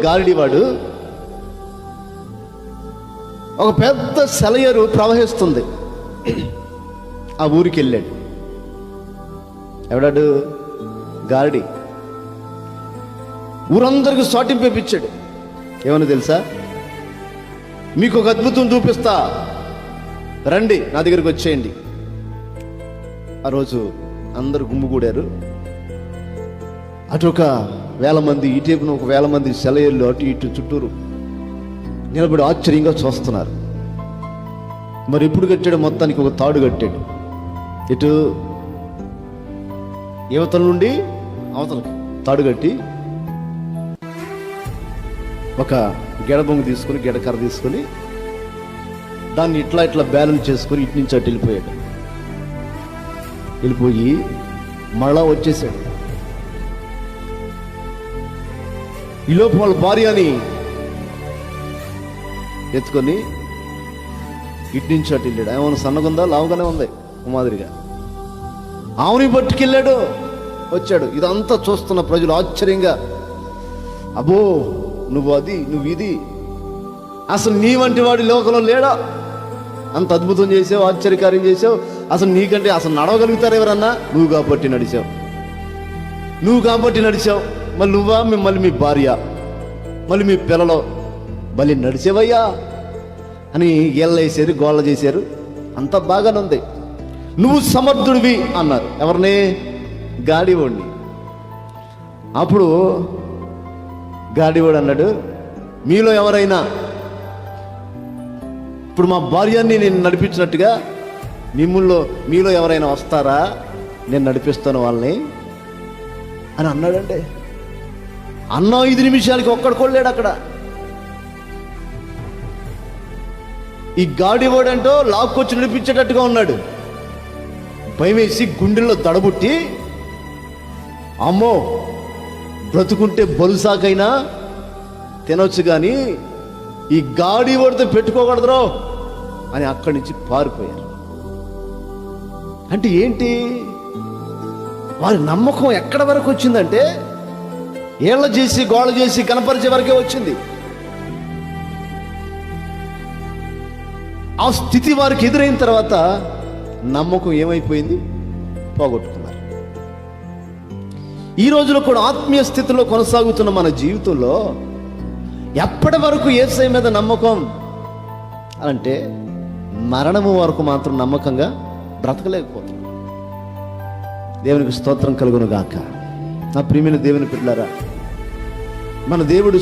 గాలిడివాడు ఒక పెద్ద సెలయేరు ప్రవహిస్తుంది. ఆ ఊరికి వెళ్ళాడు. ఎవడాడు? గాలిడి. ఊరందరికి సాటింపేపించాడు. ఏమని తెలుసా? మీకు ఒక అద్భుతం చూపిస్తా, రండి నా దగ్గరికి వచ్చేయండి. ఆ రోజు అందరు గుమ్మిగూడారు. అటు ఒక 1000 మంది, ఇటేపున ఒక 1000 మంది సెలయేళ్ళు అటు ఇటు చుట్టూరు నిలబడి ఆశ్చర్యంగా చూస్తున్నారు. మరి ఎప్పుడు కట్టాడు? మొత్తానికి ఒక తాడు కట్టాడు. ఇటు యువతల నుండి అవతలకి తాడు కట్టి ఒక గెడబొంగు తీసుకొని, గెడకర్ర తీసుకొని దాన్ని ఇట్లా ఇట్లా బ్యాలెన్స్ చేసుకొని ఇటు నుంచి అటు వెళ్ళిపోయాడు. వెళ్ళిపోయి మళ్ళా వచ్చేసాడు. ఈలోపు వాళ్ళ భార్యని ఎత్తుకొని ఇటు నుంచి అటు వెళ్ళాడు. ఏమైనా సన్నగుందా? లావుగానే ఉంది మాదిరిగా. ఆవుని పట్టుకెళ్ళాడు, వచ్చాడు. ఇదంతా చూస్తున్న ప్రజలు ఆశ్చర్యంగా, అబ్బో నువ్వు అది, నువ్వు ఇది, అసలు నీ వంటి వాడి లోకంలో లేడా? అంత అద్భుతం చేసావు, ఆశ్చర్యకార్యం చేసావు. అసలు నీకంటే అసలు నడవగలుగుతారు ఎవరన్నా? నువ్వు కాబట్టి నడిచావు, నువ్వు కాబట్టి నడిచావు. మళ్ళీ నువ్వా? మళ్ళీ మీ భార్య, మళ్ళీ మీ పిల్లలు మళ్ళీ నడిచేవయ్యా అని గేళ్ళేసారు, గోళ్ళ చేశారు. అంత బాగానే ఉంది. నువ్వు సమర్థుడివి అన్నారు. ఎవరిని? గాడివాడిని. అప్పుడు గాడివాడు అన్నాడు, మీలో ఎవరైనా ఇప్పుడు మా భార్యని నేను నడిపించినట్టుగా మీలో ఎవరైనా వస్తారా? నేను నడిపిస్తాను వాళ్ళని అని అన్నాడండి. అన్న 5 నిమిషాలకి ఒక్కడుకోలేడు అక్కడ. ఈ గాడివాడంటో లాక్కొచ్చి నడిపించేటట్టుగా ఉన్నాడు. భయం వేసి గుండెల్లో దడబుట్టి, అమ్మో బ్రతుకుంటే బలుసాకైనా తినొచ్చు కానీ ఈ గాడివాడితో పెట్టుకోకూడదురో అని అక్కడి నుంచి పారిపోయారు. అంటే ఏంటి? వారి నమ్మకం ఎక్కడ వరకు వచ్చిందంటే ఏళ్ళ చేసి గోళ చేసి కనపరిచే వరకే వచ్చింది. ఆ స్థితి వారికి ఎదురైన తర్వాత నమ్మకం ఏమైపోయింది? పోగొట్టుకున్నారు. ఈ రోజులో కూడా ఆత్మీయ స్థితిలో కొనసాగుతున్న మన జీవితంలో ఎప్పటి వరకు యేసయ్య మీద నమ్మకం అంటే మరణము వరకు మాత్రం నమ్మకంగా బ్రతకలేకపోతున్నాం. దేవునికి స్తోత్రం కలుగును గాక. నా ప్రియమైన దేవుని బిడ్డలారా, మన దేవుడు